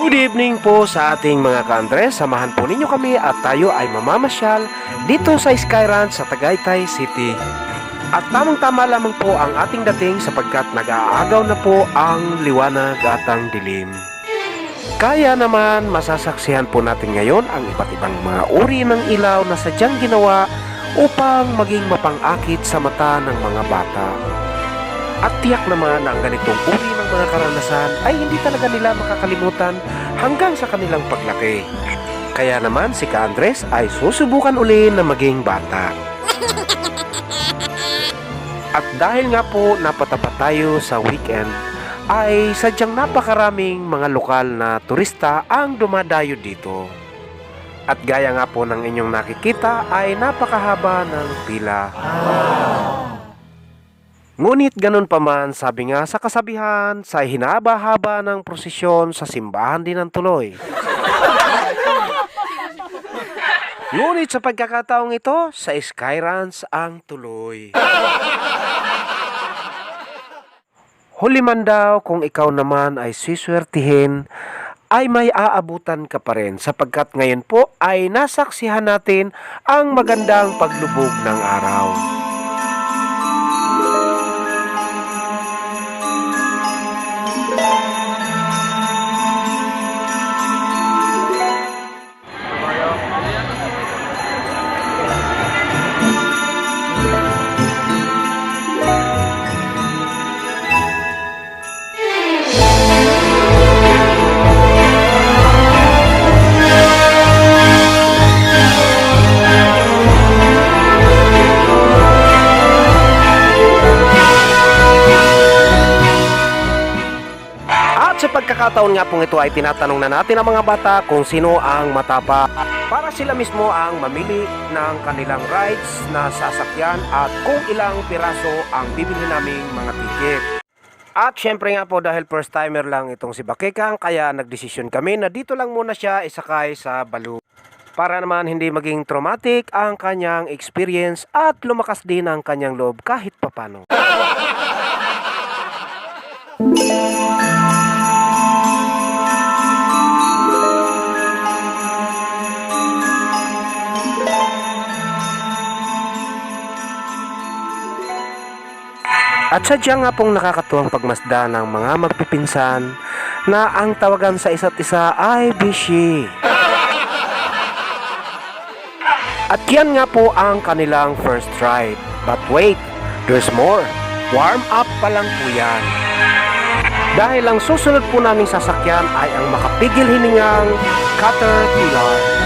Good evening po sa ating mga ka-Andres. Samahan po ninyo kami at tayo ay mamamasyal dito sa Sky Ranch sa Tagaytay City. At tamang-tama lamang po ang ating dating sapagkat nag-aagaw na po ang liwanag at ang dilim. Kaya naman masasaksihan po natin ngayon ang iba't ibang mga uri ng ilaw na sadyang ginawa upang maging mapang-akit sa mata ng mga bata. At tiyak naman na ang ganitong uri ng mga karanasan ay hindi talaga nila makakalimutan hanggang sa kanilang paglaki. Kaya naman si Ka-Andres ay susubukan uli na maging bata. At dahil nga po napatapat tayo sa weekend, ay sadyang napakaraming mga lokal na turista ang dumadayo dito. At gaya nga po ng inyong nakikita ay napakahaba ng pila. Ngunit ganun pa man, sabi nga sa kasabihan, sa hinaba-haba ng prosesyon sa simbahan din ang tuloy. Ngunit sa pagkakataong ito, sa Sky Ranch ang tuloy. Huli man daw kung ikaw naman ay siswertihin, ay may aabutan ka pa rin sapagkat ngayon po ay nasaksihan natin ang magandang paglubog ng araw. Sa pagkakataon nga pong ito ay tinatanong na natin ang mga bata kung sino ang matapa para sila mismo ang mamili ng kanilang rides na sasakyan at kung ilang piraso ang bibili naming mga ticket. At syempre nga po dahil first timer lang itong si Bakekang kaya nagdesisyon kami na dito lang muna siya isakay sa balloon. Para naman hindi maging traumatic ang kanyang experience at lumakas din ang kanyang loob kahit papano. At sadya nga pong nakakatuwang pagmasda ng mga magpipinsan na ang tawagan sa isa't isa ay bishi. At yan nga po ang kanilang first ride. But wait, there's more. Warm up pa lang po yan. Dahil ang susunod po naming sasakyan ay ang makapigil hiningang Caterpillar.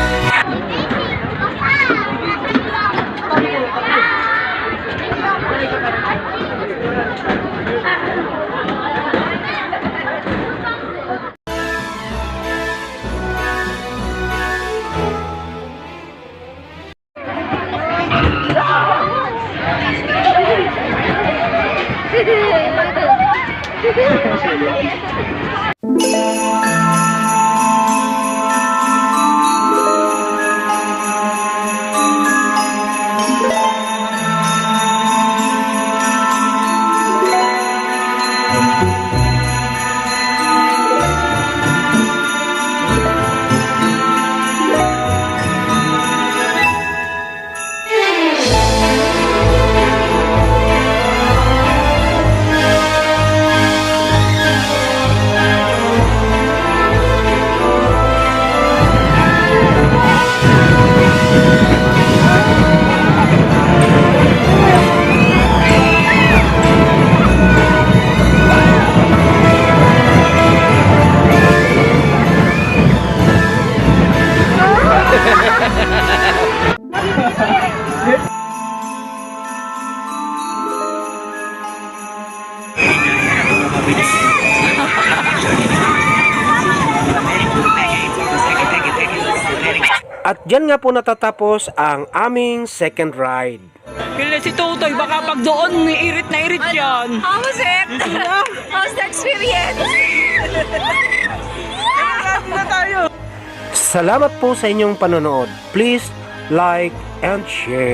At dyan nga po natatapos ang aming second ride. Kaya si Tutoy, baka pag doon, irit na irit yan. How was it? How's the experience? Salamat po sa inyong panonood. Please like and share.